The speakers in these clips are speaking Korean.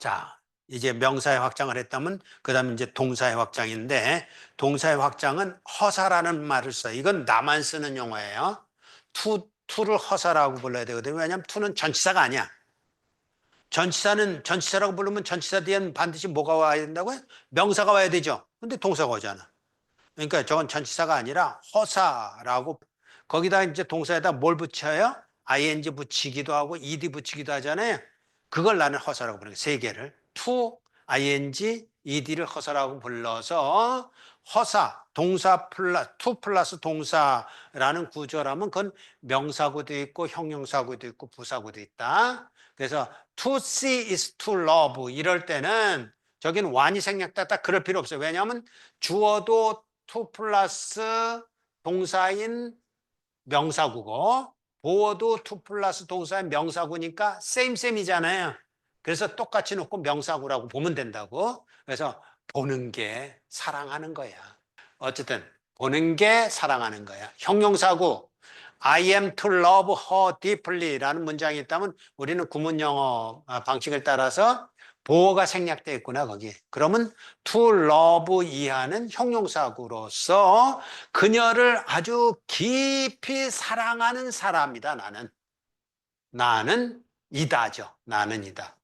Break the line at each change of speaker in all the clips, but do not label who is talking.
자, 이제 명사의 확장을 했다면 그다음에 이제 동사의 확장인데 동사의 확장은 허사라는 말을 써요. 이건 나만 쓰는 용어예요. 투를 허사라고 불러야 되거든요. 왜냐하면 투는 전치사가 아니야. 전치사는 전치사라고 부르면 전치사 뒤에는 반드시 뭐가 와야 된다고요? 명사가 와야 되죠. 근데 동사가 오잖아. 그러니까 저건 전치사가 아니라 허사라고 거기다 이제 동사에다 뭘 붙여요? ing 붙이기도 하고 ed 붙이기도 하잖아요. 그걸 나는 허사라고 부르는 거예요. 세 개를. to, ing, ed를 허사라고 불러서 허사, 동사 플러스, to 플러스 동사라는 구조라면 그건 명사구도 있고 형용사구도 있고 부사구도 있다. 그래서 to see is to love 이럴 때는 저긴 완이 생략다 딱 그럴 필요 없어요. 왜냐하면 주어도 to 플러스 동사인 명사구고 보어도 to 플러스 동사인 명사구니까 셈셈이잖아요. 그래서 똑같이 놓고 명사구라고 보면 된다고. 그래서 보는 게 사랑하는 거야. 어쨌든 보는 게 사랑하는 거야. 형용사구 I am to love her deeply 라는 문장이 있다면 우리는 구문 영어 방식을 따라서 보어가 생략되어 있구나 거기. 그러면 to love 이하는 형용사구로서 그녀를 아주 깊이 사랑하는 사람이다 나는. 나는 이다죠. 나는 이다.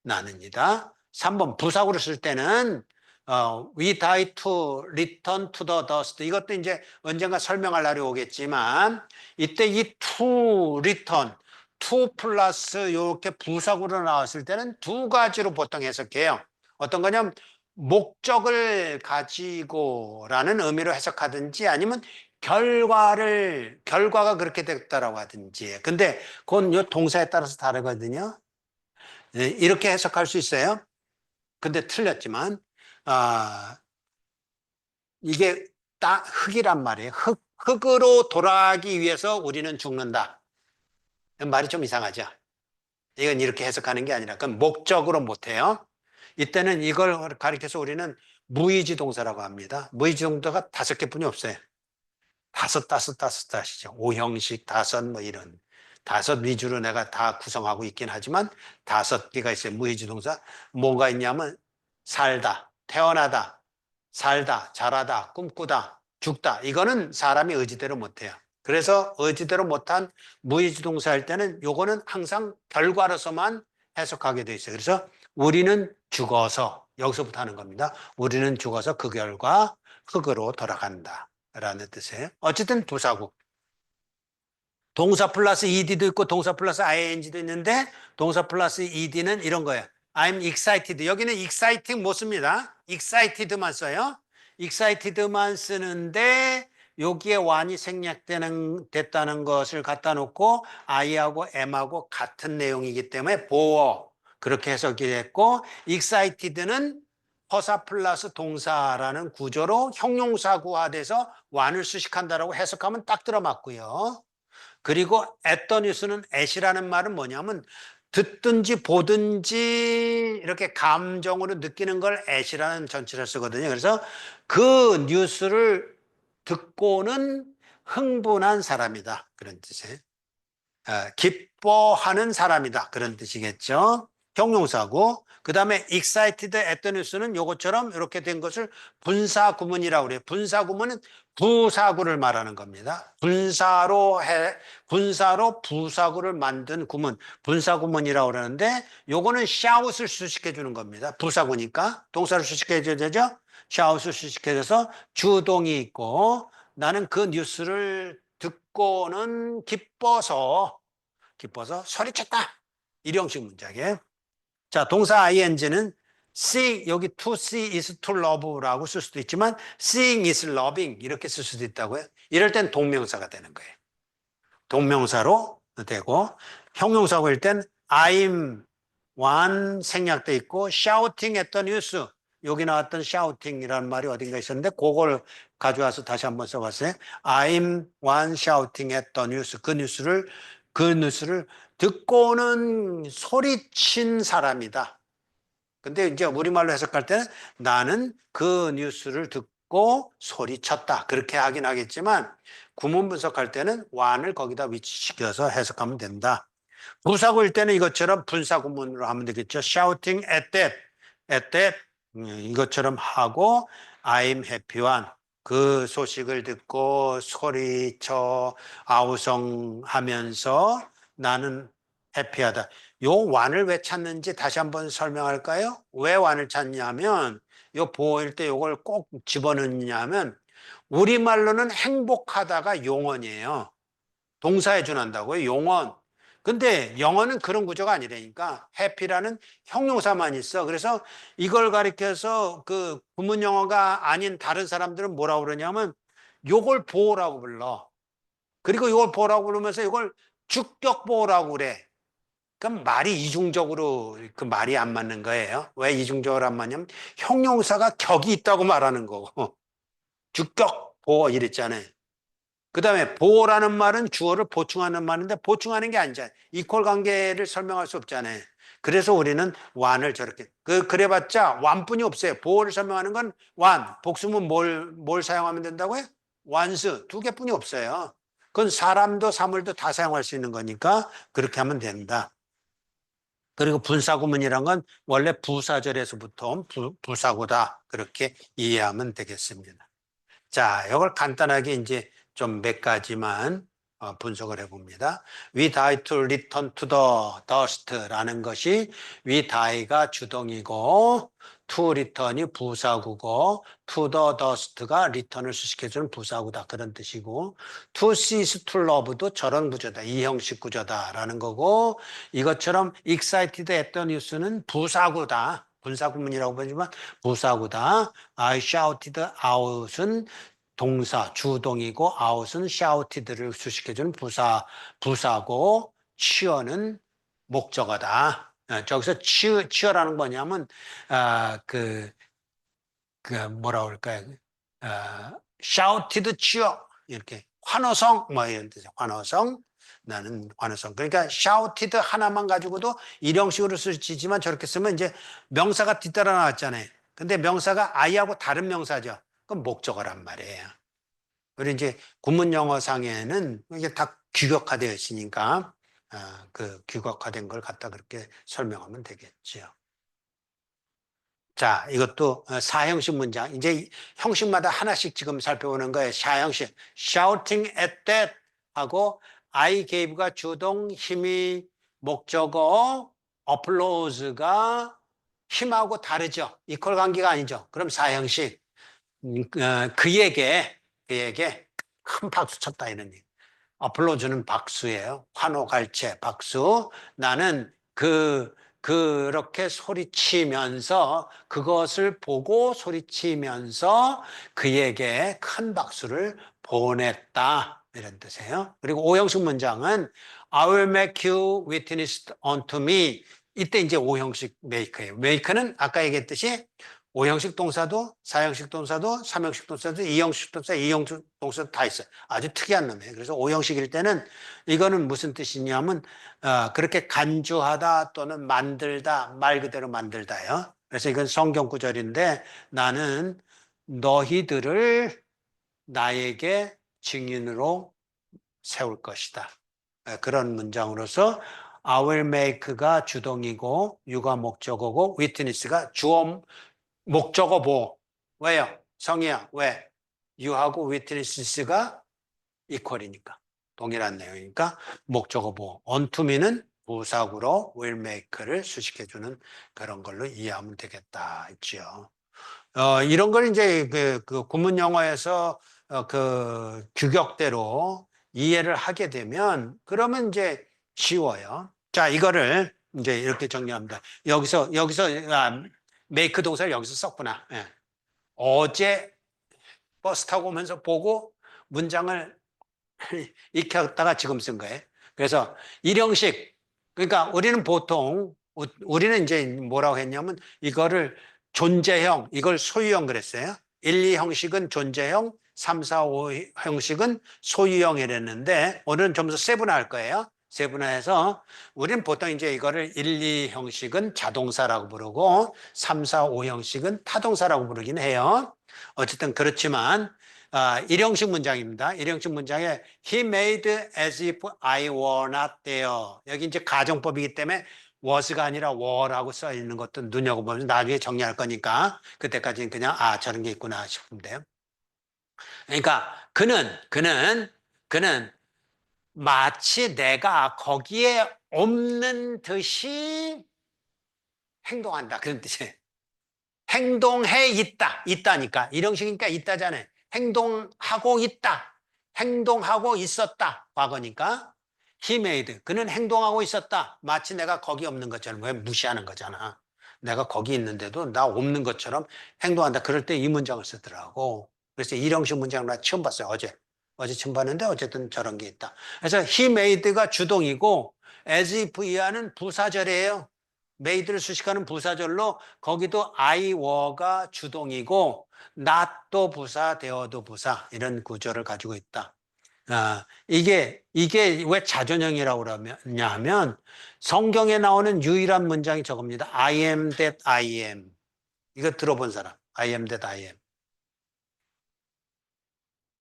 나는 이다. 3번 부사구로 쓸 때는 we die to return to the dust. 이것도 이제 언젠가 설명할 날이 오겠지만 이때 이 to return, to 플러스 이렇게 부사구로 나왔을 때는 두 가지로 보통 해석해요. 어떤 거냐면 목적을 가지고라는 의미로 해석하든지 아니면 결과가 그렇게 됐다라고 하든지. 근데 그건 요 동사에 따라서 다르거든요. 이렇게 해석할 수 있어요. 근데 틀렸지만, 이게 흙이란 말이에요. 흙으로 돌아가기 위해서 우리는 죽는다. 말이 좀 이상하죠. 이건 이렇게 해석하는 게 아니라, 그건 목적으로 못해요. 이때는 이걸 가리켜서 우리는 무의지 동사라고 합니다. 무의지 동사가 5개뿐이 없어요. 다섯이죠. 오형식, 다섯, 뭐 이런. 다섯 위주로 내가 다 구성하고 있긴 하지만 5개가 있어요. 무의지 동사. 뭐가 있냐면 살다, 태어나다, 살다, 자라다, 꿈꾸다, 죽다. 이거는 사람이 의지대로 못해요. 그래서 의지대로 못한 무의지 동사 할 때는 요거는 항상 결과로서만 해석하게 돼 있어요. 그래서 우리는 죽어서 여기서부터 하는 겁니다. 우리는 죽어서 그 결과 흙으로 돌아간다. 라는 뜻이에요. 어쨌든 부사구. 동사 플러스 ed도 있고 동사 플러스 ing도 있는데 동사 플러스 ed는 이런 거예요. I'm excited. 여기는 exciting 못 씁니다. excited만 써요. excited만 쓰는데 여기에 완이 됐다는 것을 갖다 놓고 I하고 M하고 같은 내용이기 때문에 보어 그렇게 해석이 됐고 excited는 허사 플러스 동사라는 구조로 형용사구화돼서 완을 수식한다라고 해석하면 딱 들어맞고요. 그리고 at news는 at이라는 말은 뭐냐면 듣든지 보든지 이렇게 감정으로 느끼는 걸 at이라는 전치를 쓰거든요. 그래서 그 뉴스를 듣고는 흥분한 사람이다. 그런 뜻이에요. 기뻐하는 사람이다. 그런 뜻이겠죠. 형용사고 그 다음에 excited at the news는 요것처럼 이렇게 된 것을 분사구문이라고 그래요. 분사구문은 부사구를 말하는 겁니다. 분사로 부사구를 만든 구문 분사구문이라고 그러는데 요거는 shout을 수식해 주는 겁니다. 부사구니까 동사를 수식해 줘야 되죠. shout을 수식해줘서 주동이 있고 나는 그 뉴스를 듣고는 기뻐서 소리쳤다. 일형식 문장이에요. 자, 동사 ing는 see, 여기 to see is to love라고 쓸 수도 있지만 seeing is loving 이렇게 쓸 수도 있다고요. 이럴 땐 동명사가 되는 거예요. 동명사로 되고 형용사고일 땐 I'm one 생략돼 있고 shouting at the news 여기 나왔던 shouting이라는 말이 어딘가 있었는데 그걸 가져와서 다시 한번 써봤어요. I'm one shouting at the news 그 뉴스를 듣고는 소리친 사람이다. 근데 이제 우리말로 해석할 때는 나는 그 뉴스를 듣고 소리쳤다. 그렇게 하긴 하겠지만 구문 분석할 때는 one을 거기다 위치시켜서 해석하면 된다. 부사구일 때는 이것처럼 분사구문으로 하면 되겠죠. shouting at that 이것처럼 하고 I'm happy한 그 소식을 듣고 소리쳐 아우성하면서 나는 해피하다. 요 완을 왜 찾는지 다시 한번 설명할까요? 왜 완을 찾냐면 요 보호일 때 요걸 꼭 집어넣냐면 우리말로는 행복하다가 용언이에요. 동사에 준한다고요? 용언. 근데 영어는 그런 구조가 아니라니까 해피라는 형용사만 있어. 그래서 이걸 가리켜서 그 구문 영어가 아닌 다른 사람들은 뭐라고 그러냐면 요걸 보호라고 불러. 그리고 이걸 보호라고 부르면서 이걸 주격 보호라고 그래. 그럼 말이 이중적으로 그 말이 안 맞는 거예요. 왜 이중적으로 안 맞냐면 형용사가 격이 있다고 말하는 거고 주격 보호 이랬잖아요. 그 다음에 보호라는 말은 주어를 보충하는 말인데 보충하는 게 아니잖아요. 이퀄 관계를 설명할 수 없잖아요. 그래서 우리는 완을 저렇게 그래봤자 완뿐이 없어요. 보호를 설명하는 건 완, 복수문 뭘 사용하면 된다고요? 완수 두 개뿐이 없어요. 그건 사람도 사물도 다 사용할 수 있는 거니까 그렇게 하면 된다. 그리고 분사구문이란 건 원래 부사절에서부터 온 부사구다. 그렇게 이해하면 되겠습니다. 자, 이걸 간단하게 이제 좀 몇 가지만 분석을 해봅니다. We die to return to the dust라는 것이 we die가 주동이고 to return이 부사구고 to the dust가 return을 수식해주는 부사구다 그런 뜻이고 to cease to love도 저런 구조다 이 형식 구조다라는 거고 이것처럼 excited at the news는 부사구다 분사구문이라고 보지만 부사구다. I shouted out은 동사 주동이고 out은 shouted를 수식해주는 부사고 cheer는 목적어다. 저기서 cheer라는 뭐냐면 뭐라 그럴까요? shouted cheer 이렇게 환호성 뭐 이런 뜻이에요. 환호성 나는 환호성. 그러니까 shouted 하나만 가지고도 일형식으로 쓰지만 저렇게 쓰면 이제 명사가 뒤따라 나왔잖아요. 근데 명사가 I하고 다른 명사죠. 그건 목적어란 말이에요. 그리고 이제 구문 영어상에는 이게 다 규격화되어 있으니까 그 규격화된 걸 갖다 그렇게 설명하면 되겠죠. 자, 이것도 사형식 문장. 이제 형식마다 하나씩 지금 살펴보는 거예요. 사형식. shouting at that 하고 I gave가 주동, 힘이 목적어, applause가 힘하고 다르죠. 이퀄 관계가 아니죠. 그럼 사형식. 그에게 큰 박수 쳤다 이런 얘기. applause는 박수예요. 환호 갈채 박수. 나는 그렇게 소리치면서 그것을 보고 소리치면서 그에게 큰 박수를 보냈다. 이런 뜻이에요. 그리고 오형식 문장은 I will make you witness unto me. 이때 이제 오형식 make예요. make는 아까 얘기했듯이 오형식 동사도, 사형식 동사도, 삼형식 동사도, 이형식 동사, 이형식 동사도 다 있어요. 아주 특이한 놈이에요. 그래서 오형식일 때는 이거는 무슨 뜻이냐면 그렇게 간주하다 또는 만들다, 말 그대로 만들다요. 그래서 이건 성경 구절인데 나는 너희들을 나에게 증인으로 세울 것이다. 그런 문장으로서 I will make가 주동이고 you가 목적어고 witness가 주어 목적어 뭐? 왜요? 성이야. 왜? you하고 witness가 equal이니까. 동일한 내용이니까 목적어 뭐. unto me는 부사구로 will make를 수식해주는 그런 걸로 이해하면 되겠다. 있죠. 이런 걸 이제 그 구문 영어에서 그 규격대로 이해를 하게 되면 그러면 이제 쉬워요. 자, 이거를 이제 이렇게 정리합니다. 여기서 메이크 동사를 여기서 썼구나. 예. 어제 버스 타고 오면서 보고 문장을 익혔다가 지금 쓴 거예요. 그래서 일형식 그러니까 우리는 이제 뭐라고 했냐면 이거를 존재형 이걸 소유형 그랬어요. 1, 2 형식은 존재형 3, 4, 5 형식은 소유형 이랬는데 오늘은 좀 더 세분화할 거예요. 세분화해서 우리는 보통 이제 이거를 1, 2 형식은 자동사라고 부르고 3, 4, 5 형식은 타동사라고 부르긴 해요. 어쨌든 그렇지만 일형식 문장입니다. 일형식 문장에 he made as if I were not there. 여기 이제 가정법이기 때문에 was가 아니라 were라고 써 있는 것도 눈여겨보면 나중에 정리할 거니까 그때까지는 그냥 저런 게 있구나 싶으면 돼요. 그러니까 그는 마치 내가 거기에 없는 듯이 행동한다. 그런 뜻이에요. 행동해 있다니까. 일형식이니까 있다잖아요. 행동하고 있다. 행동하고 있었다. 과거니까. He made. 그는 행동하고 있었다. 마치 내가 거기 없는 것처럼. 왜 무시하는 거잖아. 내가 거기 있는데도 나 없는 것처럼 행동한다. 그럴 때 이 문장을 쓰더라고. 그래서 일형식 문장을 나 처음 봤어요. 어제 처음 봤는데 어쨌든 저런 게 있다. 그래서 he made가 주동이고 as if 이하는 부사절이에요. made를 수식하는 부사절로 거기도 I were가 주동이고 not도 부사, 되어도 부사 이런 구조를 가지고 있다. 이게 왜 자존형이라고 그러냐 하면 성경에 나오는 유일한 문장이 저겁니다. I am that I am. 이거 들어본 사람. I am that I am.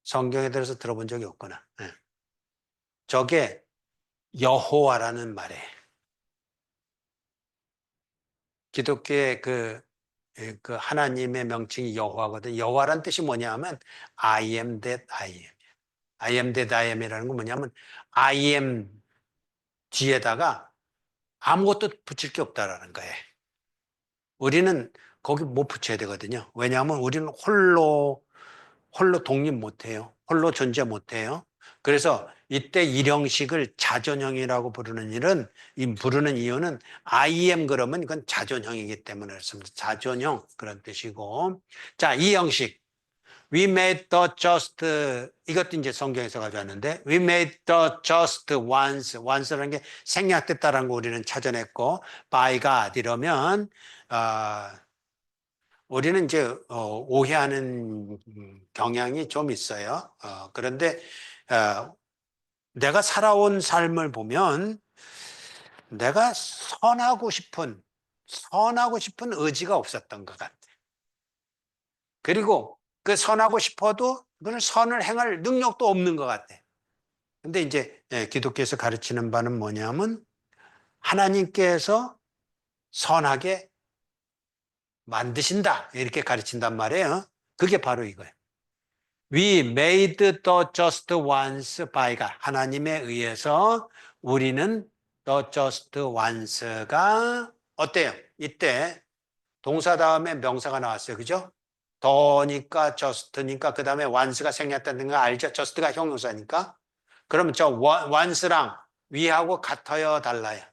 성경에 대해서 들어본 적이 없구나. 네. 저게 여호와라는 말이에요. 기독교의 그 하나님의 명칭이 여호와거든. 여호와란 뜻이 뭐냐면 I am that I am. I am that I am이라는 건 뭐냐면 I am 뒤에다가 아무것도 붙일 게 없다라는 거예요. 우리는 거기 못 붙여야 되거든요. 왜냐하면 우리는 홀로 독립 못해요. 홀로 존재 못해요. 그래서 이때 일형식을 자존형이라고 부르는 이유는 I am 그러면 이건 자존형이기 때문에 그렇습니다. 자존형 그런 뜻이고. 자, 이 형식. We made the just, 이것도 이제 성경에서 가져왔는데, we made the just once라는 게 생략됐다라는 거 우리는 찾아냈고, by God 이러면, 우리는 이제 오해하는 경향이 좀 있어요. 그런데 내가 살아온 삶을 보면 내가 선하고 싶은 의지가 없었던 것 같아. 그리고 그 선하고 싶어도 그는 선을 행할 능력도 없는 것 같아. 근데 이제 기독교에서 가르치는 바는 뭐냐면 하나님께서 선하게 만드신다. 이렇게 가르친단 말이에요. 그게 바로 이거예요. We made the just ones by God. 하나님에 의해서 우리는 the just ones가 어때요? 이때 동사 다음에 명사가 나왔어요. 그죠? 더니까 just니까 그 다음에 ones가 생략된다는 거 알죠? just가 형용사니까. 그러면 저 ones랑 we하고 같아요? 달라요?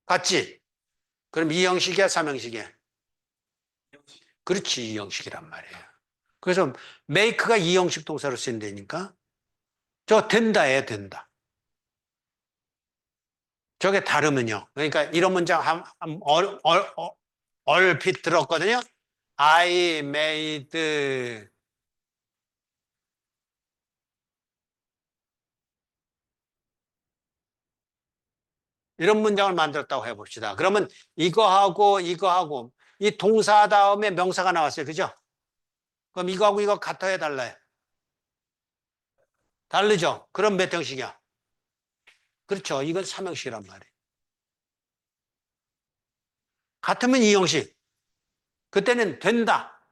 같지? 그럼 이 형식이야? 삼형식이야? 그렇지, 이 형식이란 말이에요. 그래서 make가 이 형식 동사로 쓰인다니까. 저 된다예요, 된다. 저게 다르면요. 그러니까 이런 문장 얼핏 들었거든요. I made 이런 문장을 만들었다고 해봅시다. 그러면 이거하고 이 동사 다음에 명사가 나왔어요. 그죠? 그럼 이거하고 이거 같아요, 달라요? 다르죠? 그럼 몇 형식이야? 그렇죠. 이건 삼형식이란 말이에요. 같으면 이형식. 그때는 된다.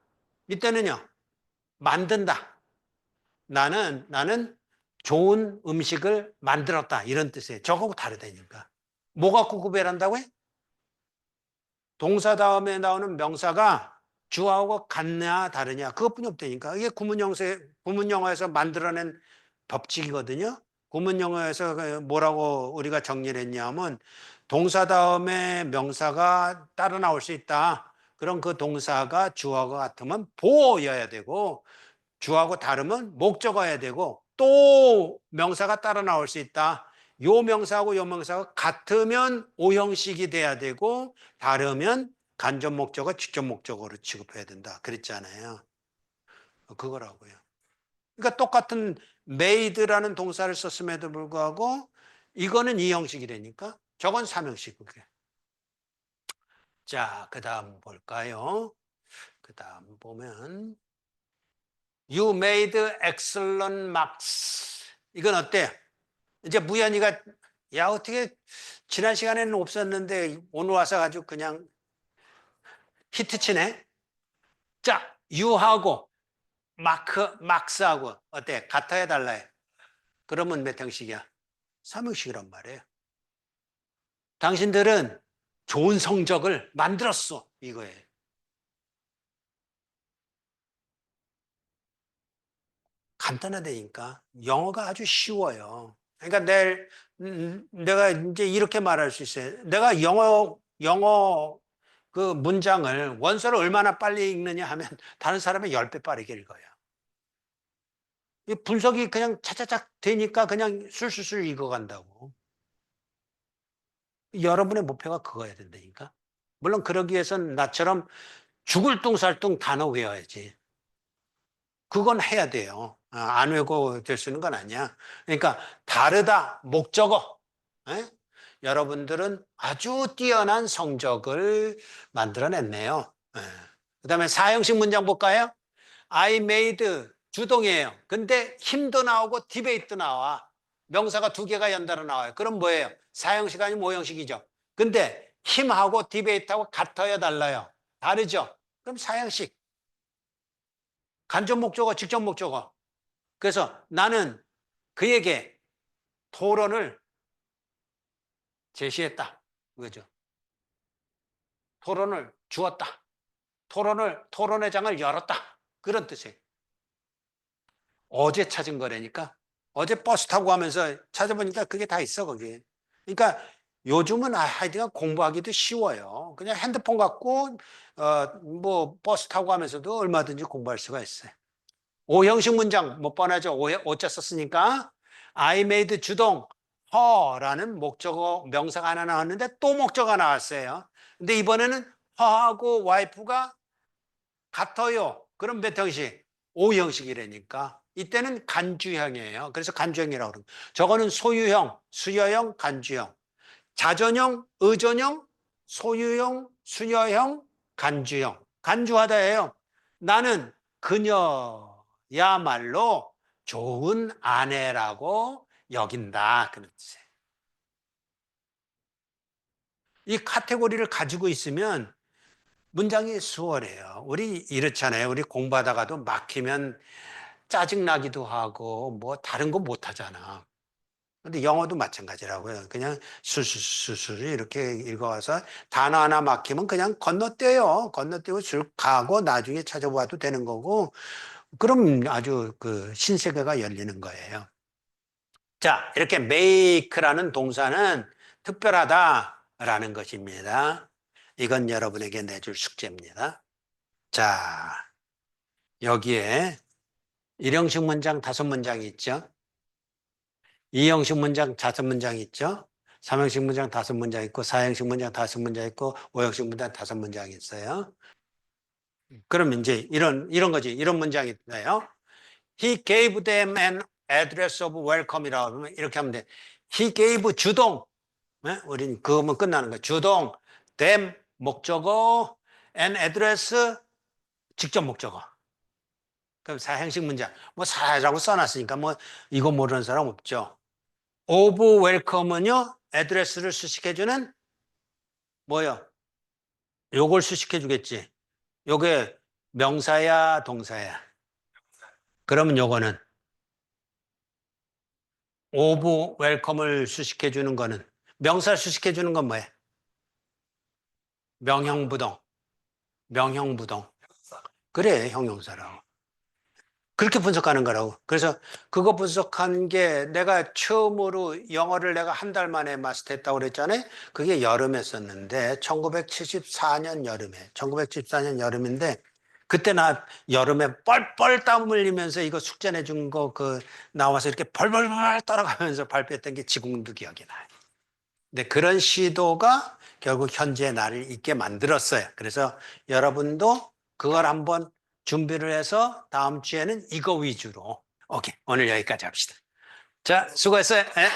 이때는요. 만든다. 나는 좋은 음식을 만들었다. 이런 뜻이에요. 저거하고 다르다니까. 뭐 갖고 구별한다고요? 동사 다음에 나오는 명사가 주어하고 같냐 다르냐 그것뿐이 없다니까. 이게 구문영어에서 만들어낸 법칙이거든요. 구문영어에서 뭐라고 우리가 정리를 했냐면 동사 다음에 명사가 따라 나올 수 있다. 그럼 그 동사가 주어가 같으면 보어여야 되고 주어하고 다르면 목적어야 되고 또 명사가 따라 나올 수 있다. 요 명사하고 요 명사가 같으면 오형식이 돼야 되고 다르면 간접 목적어, 직접 목적어로 취급해야 된다. 그랬잖아요. 그거라고요. 그러니까 똑같은 made라는 동사를 썼음에도 불구하고 이거는 이형식이라니까 저건 삼형식이에요. 자, 그 다음 볼까요? 그 다음 보면 You made excellent marks. 이건 어때? 이제 무연이가 야 어떻게 지난 시간에는 없었는데 오늘 와서 아주 그냥 히트 치네. 자, you하고 막스하고 어때? 같아야 달라요? 그러면 몇 형식이야? 3형식이란 말이에요. 당신들은 좋은 성적을 만들었어. 이거예요. 간단하다니까. 영어가 아주 쉬워요. 그러니까 내가 이제 이렇게 말할 수 있어요. 내가 영어 그 문장을 원서를 얼마나 빨리 읽느냐 하면 다른 사람의 10배 빠르게 읽어요. 이 분석이 그냥 차차착 되니까 그냥 술술술 읽어간다고. 여러분의 목표가 그거야 된다니까. 물론 그러기 위해서는 나처럼 죽을 뚱살뚱 단어 외워야지. 그건 해야 돼요. 안 외고 될 수 있는 건 아니야. 그러니까 다르다 목적어. 에? 여러분들은 아주 뛰어난 성적을 만들어냈네요. 그다음에 사형식 문장 볼까요? I made 주동이에요. 근데 힘도 나오고 디베이트도 나와. 명사가 두 개가 연달아 나와요. 그럼 뭐예요? 사형식 아니면 모형식이죠. 근데 힘하고 디베이트하고 같아요, 달라요? 다르죠? 그럼 사형식. 간접 목적어, 직접 목적어. 그래서 나는 그에게 토론을 제시했다. 그죠? 토론을 주었다. 토론의 장을 열었다. 그런 뜻이에요. 어제 찾은 거라니까. 어제 버스 타고 가면서 찾아보니까 그게 다 있어, 거기. 그러니까 요즘은 하여튼 공부하기도 쉬워요. 그냥 핸드폰 갖고, 뭐, 버스 타고 가면서도 얼마든지 공부할 수가 있어요. 오형식 문장 못 뻔하죠. 오자 썼으니까. I made 주동, her라는 목적어 명사가 하나 나왔는데 또 목적어가 나왔어요. 근데 이번에는 her하고 wife가 같아요. 그럼 몇 형식? 오형식이라니까. 이때는 간주형이에요. 그래서 간주형이라고 그러고. 저거는 소유형, 수여형, 간주형. 자전형, 의전형, 소유형, 수여형, 간주형. 간주하다예요. 나는 그녀야말로 좋은 아내라고 여긴다. 그런 뜻이에요. 이 카테고리를 가지고 있으면 문장이 수월해요. 우리 이렇잖아요. 우리 공부하다가도 막히면 짜증나기도 하고 뭐 다른 거 못하잖아. 근데 영어도 마찬가지라고요. 그냥 술술술술 이렇게 읽어와서 단어 하나 막히면 그냥 건너뛰어요. 건너뛰고 쭉 가고 나중에 찾아봐도 되는 거고 그럼 아주 그 신세계가 열리는 거예요. 자, 이렇게 make라는 동사는 특별하다라는 것입니다. 이건 여러분에게 내줄 숙제입니다. 자, 여기에 1형식 문장 5문장이 있죠. 2형식 문장 5문장 있죠. 3형식 문장 5문장 있고 4형식 문장 5문장 있고 5형식 문장 5문장 있어요. 그럼 이제 이런 거지. 이런 문장이 있나요? He gave them an address of welcome이라고 하면 이렇게 하면 돼. He gave 주동. 네? 우린 그거면 끝나는 거야. 주동, them 목적어, an address 직접 목적어. 그럼 사형식 문장. 뭐 사라고 써놨으니까 뭐 이거 모르는 사람 없죠. of welcome은요. address를 수식해주는 뭐요? 요걸 수식해주겠지. 요게 명사야 동사야. 그러면 요거는 of welcome을 수식해주는 거는 명사를 수식해주는 건 뭐예요? 명형부동. 명형부동. 그래 형용사라고. 그렇게 분석하는 거라고. 그래서 그거 분석한 게 내가 처음으로 영어를 내가 한 달 만에 마스터했다고 그랬잖아요. 그게 여름에 썼는데 1974년 여름에 1974년 여름인데 그때 나 여름에 뻘뻘 땀 흘리면서 이거 숙제 내준 거 그 나와서 이렇게 벌벌벌 떨어가면서 발표했던 게 지금도 기억이 나요. 근데 그런 시도가 결국 현재 나를 있게 만들었어요. 그래서 여러분도 그걸 한번 준비를 해서 다음 주에는 이거 위주로. 오케이. 오늘 여기까지 합시다. 자, 수고했어요. 네.